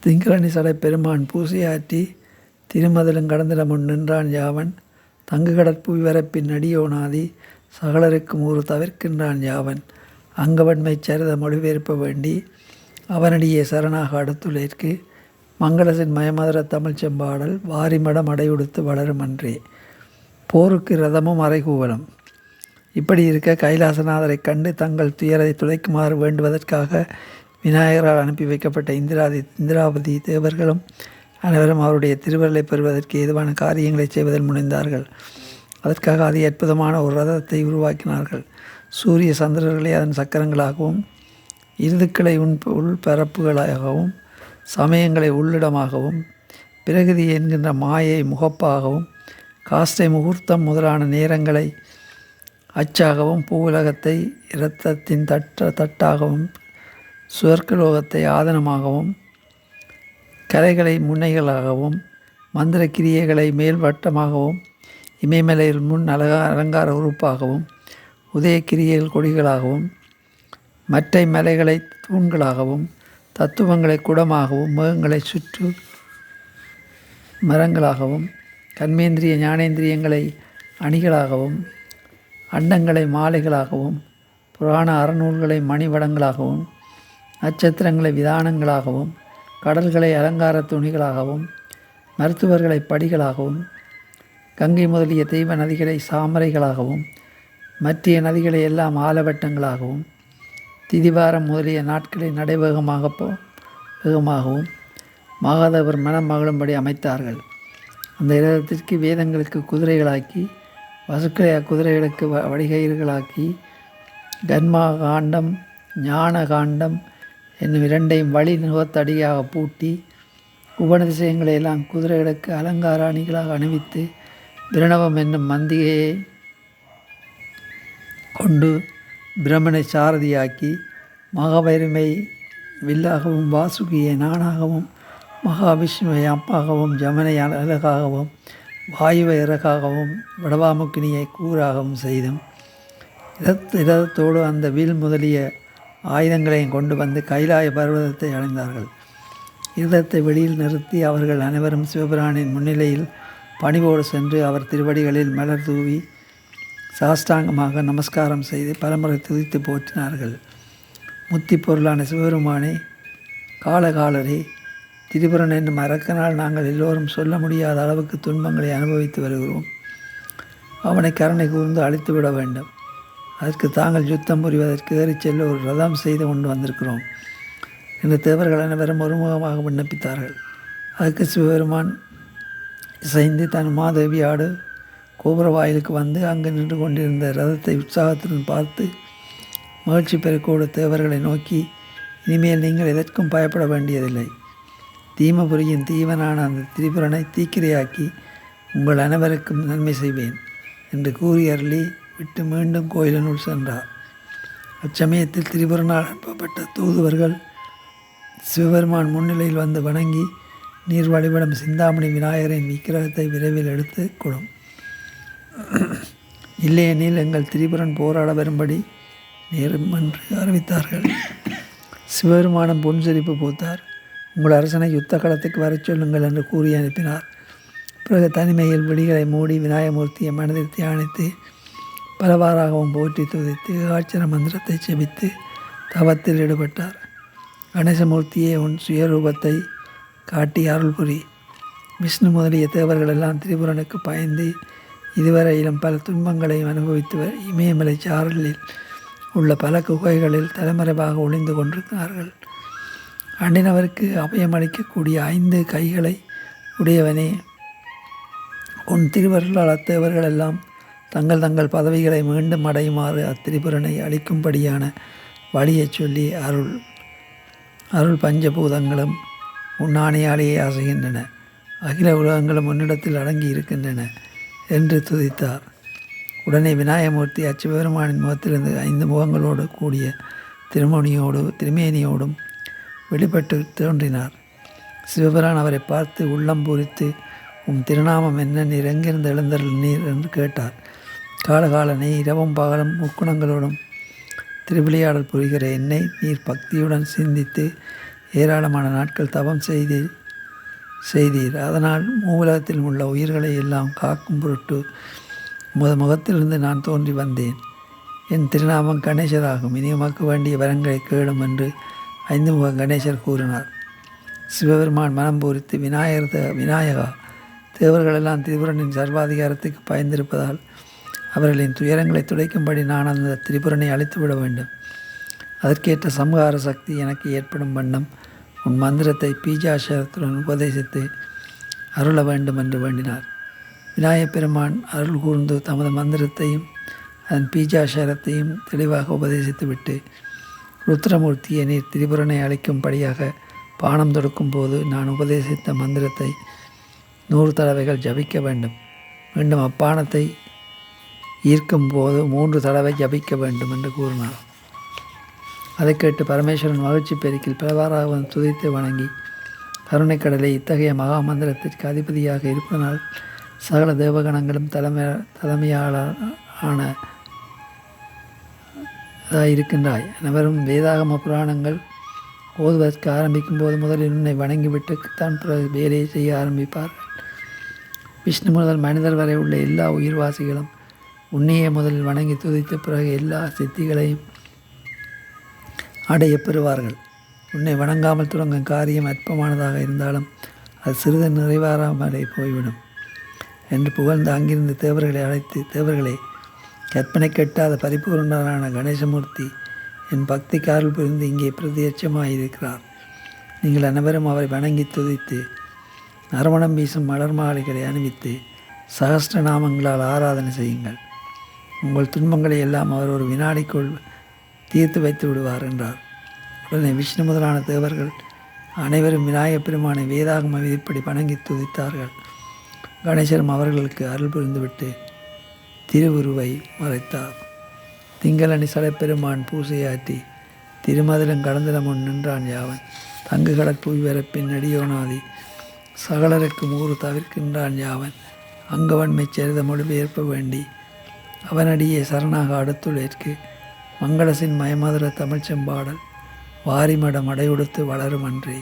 திங்களணி சடை பெருமான் பூசையாற்றி திருமதலும் கடந்திட முன் நின்றான் யாவன் தங்கு கடற்புவி வரப்பின் அடியோனாதி சகலருக்கும் ஊறு தவிர்க்கின்றான் யாவன் அங்கவன்மை சரித மொழிபெயர்ப்ப வேண்டி அவனடியே சரணாக அடுத்துள்ளேற்கு மங்களசின் மயமதுர தமிழ் செம்பாடல் வாரிமடம் அடையுடுத்து வளரும் அன்றே போருக்கு ரதமும் அறைகூவலம். இப்படி இருக்க கைலாசநாதரை கண்டு தங்கள் துயரை துடைக்குமாறு வேண்டுவதற்காக விநாயகரால் அனுப்பி வைக்கப்பட்ட இந்திராபதி தேவர்களும் அனைவரும் அவருடைய திருவருளை பெறுவதற்கு ஏதுவான காரியங்களை செய்வதில் முனைந்தார்கள். அதற்காக அதி அற்புதமான ஒரு ரதத்தை உருவாக்கினார்கள். சூரிய சந்திரர்களை அதன் சக்கரங்களாகவும் இருதுக்களை உள்பரப்புகளாகவும் சமயங்களை உள்ளிடமாகவும் பிரகதி என்கின்ற மாயை முகப்பாகவும் காஸ்டை முகூர்த்தம் முதலான நேரங்களை அச்சாகவும் பூவுலகத்தை இரத்தத்தின் தட்டாகவும் சுவர்க்கலோகத்தை ஆதனமாகவும் கலைகளை முன்னைகளாகவும் மந்திர கிரியைகளை மேல்வட்டமாகவும் இமயமலையில் முன் அலங்கார உறுப்பாகவும் உதயக்கிரியைகள் கொடிகளாகவும் மற்றை மலைகளை தூண்களாகவும் தத்துவங்களை குடமாகவும் மேகங்களை சுற்று மரங்களாகவும் கர்மேந்திரிய ஞானேந்திரியங்களை அணிகளாகவும் அண்டங்களை மாலைகளாகவும் புராண அறநூல்களை மணிவடங்களாகவும் நட்சத்திரங்களை விதானங்களாகவும் கடல்களை அலங்கார துணிகளாகவும் மருத்துவர்களை படிகளாகவும் கங்கை முதலிய தெய்வ நதிகளை சாமரைகளாகவும் மற்ற நதிகளை எல்லாம் ஆலவட்டங்களாகவும் திதிவாரம் முதலிய நாட்களை வேகமாகவும் மகாதேவர் மனம் மகிழும்படி அமைத்தார்கள். அந்த இரதத்திற்கு வேதங்களுக்கு குதிரைகளாக்கி வசுக்களை அக்குதிரைகளுக்கு வடிகயிர்களாக்கி கன்மா காண்டம் ஞான காண்டம் என்னும் இரண்டையும் வழி நுகத்தடியாக பூட்டி உபநிதிசயங்களை எல்லாம் குதிரைகளுக்கு அலங்கார அணிகளாக அணிவித்து பிரணவம் என்னும் மந்திகையை கொண்டு பிரம்மனை சாரதியாக்கி மகாபைரமை வில்லாகவும் வாசுகியை நானாகவும் மகாவிஷ்ணுவை அப்பாகவும் ஜமனை அழகாகவும் வாயுவை இறகாகவும் வடவாமுக்கினியை கூறாகவும் செய்தும் இரதத்தோடு அந்த வில் முதலிய ஆயுதங்களையும் கொண்டு வந்து கைலாய பர்வதத்தை அடைந்தார்கள். இரதத்தை வெளியில் நிறுத்தி அவர்கள் அனைவரும் சிவபிரானின் முன்னிலையில் பணிவோடு சென்று அவர் திருவடிகளில் மலர் தூவி சாஷ்டாங்கமாக நமஸ்காரம் செய்து பலமுறை துதித்து போற்றினார்கள். முத்தி பொருளான சிவபெருமானே, காலகாலரே, திரிபுரன் என்னும் அரக்கனால் நாங்கள் எல்லோரும் சொல்ல முடியாத அளவுக்கு துன்பங்களை அனுபவித்து வருகிறோம். அவனை கருணை கூர்ந்து அழித்துவிட வேண்டும். அதற்கு தாங்கள் யுத்தம் புரிவதற்கு ஏறிச் செல்ல ஒரு ரதம் செய்து கொண்டு வந்திருக்கிறோம் என்று தேவர்கள் அனைவரும் ஒருமுகமாக விண்ணப்பித்தார்கள். அதற்கு சிவபெருமான் இசைந்து தன் மாதேவியாடு கோபுர வாயிலுக்கு வந்து அங்கு நின்று கொண்டிருந்த ரதத்தை உற்சாகத்துடன் பார்த்து மகிழ்ச்சி பெருக்கோடு தேவர்களை நோக்கி, இனிமேல் நீங்கள் எதற்கும் பயப்பட வேண்டியதில்லை. தீமபுரியின் தீவனான அந்த திரிபுரனை தீக்கிரையாக்கி உங்கள் அனைவருக்கும் நன்மை செய்வேன் என்று கூறி அருளி விட்டு மீண்டும் கோயிலினுள் சென்றார். அச்சமயத்தில் திரிபுரனால் அனுப்பப்பட்ட தூதுவர்கள் சிவபெருமான் முன்னிலையில் வந்து வணங்கி நீர் வழிபடும் சிந்தாமணி விநாயகரின் விக்கிரகத்தை விரைவில் எடுத்து கொடும், இல்லையெனில் எங்கள் திரிபுரன் போராட வரும்படி நேரும் என்று அறிவித்தார்கள். சிவபெருமானம் பொன்சிரிப்பு பூத்தார். உங்கள் அரசனை யுத்த களத்துக்கு வரச் சொல்லுங்கள் என்று கூறி அனுப்பினார். பிறகு தனிமையில் விழிகளை மூடி விநாயகமூர்த்தியை மனதில் தியானித்து பலவாறாகவும் போற்றி துதித்து ஏகாட்சர மந்திரத்தை செபித்து தவத்தில் ஈடுபட்டார். கணேசமூர்த்தியே, உன் சுயரூபத்தை காட்டி அருள் புரி. விஷ்ணு முதலிய தேவர்கள் எல்லாம் திரிபுரனுக்கு பயந்து இதுவரையிலும் பல துன்பங்களையும் அனுபவித்து இமயமலை சாரலில் உள்ள பல குகைகளில் தலைமறைவாக ஒளிந்து கொண்டிருக்கிறார்கள். அண்டினவருக்கு அபயமளிக்கக்கூடிய 5 கைகளை உடையவனே, உன் திருவருளால் அத்தேவர்கள் எல்லாம் தங்கள் பதவிகளை மீண்டும் அடையுமாறு அத்திரிபுரனை அளிக்கும்படியான வழியை சொல்லி அருள் பஞ்சபூதங்களும் உன்னாணையாலேயே அசைகின்றன, அகில உலகங்களும் உன்னிடத்தில் அடங்கி இருக்கின்றன என்று துதித்தார். உடனே விநாயகமூர்த்தி அச்சிவபெருமானின் முகத்திலிருந்து 5 முகங்களோடு கூடிய திருமேனியோடும் வெளிப்பட்டு தோன்றினார். சிவபிரான் அவரை பார்த்து உள்ளம் பூரித்து, உம் திருநாமம் என்ன, நீர் எங்கிருந்து எழுந்தருள் நீர் என்று கேட்டார். காலகாலனை இரவும் பகலும் முக்குணங்களோடும் திருவிளையாடல் புரிகிற என்னை நீர் பக்தியுடன் சிந்தித்து ஏராளமான நாட்கள் தவம் செய்தீர். அதனால் மூலத்தில் உள்ள உயிர்களை எல்லாம் காக்கும் பொருட்டு முகத்திலிருந்து நான் தோன்றி வந்தேன். என் திருநாமம் கணேசராகும். இனி உமக்கு வேண்டிய வரங்களை கேளும் என்று 5 முக கணேசர் கூறினார். சிவபெருமான் மனம் பூரித்து விநாயகா, தேவர்களெல்லாம் திரிபுரனின் சர்வாதிகாரத்துக்கு பயந்திருப்பதால் அவர்களின் துயரங்களை துடைக்கும்படி நான் அந்த திரிபுரனை அழித்துவிட வேண்டும். அதற்கேற்ற சம்ஹார சக்தி எனக்கு ஏற்படும் வண்ணம் உன் மந்திரத்தை பீஜாட்சரத்துடன் உபதேசித்து அருள வேண்டும் என்று வேண்டினார். விநாயகப் பெருமான் அருள் கூர்ந்து தமது மந்திரத்தையும் அதன் பீஜாட்சரத்தையும் தெளிவாக உபதேசித்துவிட்டு, ருத்ரமூர்த்தியை நீர் திரிபுரனை அளிக்கும்படியாக பானம் தொடுக்கும் போது நான் உபதேசித்த மந்திரத்தை 100 தடவைகள் ஜபிக்க வேண்டும். மீண்டும் அப்பானத்தை ஈர்க்கும் போது 3 தடவை ஜபிக்க வேண்டும் என்று கூறினார். அதை கேட்டு பரமேஸ்வரன் மகிழ்ச்சி பெருக்கில் பலவாறாக துதித்து வணங்கி, கருணைக்கடலை இத்தகைய மகா மந்திரத்திற்கு அதிபதியாக இருப்பதனால் சகல தேவகணங்களும் தலைமையாளான இருக்கின்றாய். அனைவரும் வேதாகம புராணங்கள் ஓதுவதற்கு ஆரம்பிக்கும் போது முதலில் உன்னை வணங்கிவிட்டு தான் பிறகு வேலையை செய்ய ஆரம்பிப்பார்கள். விஷ்ணு முதல் மனிதர் வரை உள்ள எல்லா உயிர்வாசிகளும் உன்னையே முதலில் வணங்கி துதித்து பிறகு எல்லா சித்திகளையும் அடைய பெறுவார்கள். உன்னை வணங்காமல் தொடங்கும் காரியம் அற்பமானதாக இருந்தாலும் அது சிறிது நிறைவேறாமலே போய்விடும் என்று புகழ்ந்து அங்கிருந்து தேவர்களை அழைத்து, தேவர்களே, கற்பனை கெட்டாத பரிபூர்ணரான கணேசமூர்த்தி என் பக்திக்கு அருள் புரிந்து இங்கே பிரத்யட்சமாயிருக்கிறார். நீங்கள் அனைவரும் அவரை வணங்கி துதித்து நறுமணம் வீசும் மலர் மாலைகளை அணிவித்து சகஸ்ர நாமங்களால் ஆராதனை செய்யுங்கள். உங்கள் துன்பங்களை எல்லாம் அவர் ஒரு வினாடிக்குள் தீர்த்து வைத்து விடுவார் என்றார். உடனே விஷ்ணு முதலான தேவர்கள் அனைவரும் விநாயகப் பெருமானை வேதாகம விதிப்படி வணங்கி துதித்தார்கள். கணேசரும் அவர்களுக்கு அருள் புரிந்துவிட்டு திருவுருவை மறைத்தார். திங்களணி சடைப்பெருமான் பூசையாற்றி திருமதிலும் கடந்தில முன் நின்றான் யாவன். தங்கு கடற்புவி வரப்பின் நடியோனாதி சகலருக்கு 100 தவிர்க்கின்றான் யாவன். அங்கவன்மை சரித மொழிபெயர்ப்ப வேண்டி அவனடியே சரணாக அடுத்துளேற்கு மங்களசின் மயமதுர தமிழ் செம்பாடல் வாரிமடம் அடையுடுத்து வளரும் அன்றே.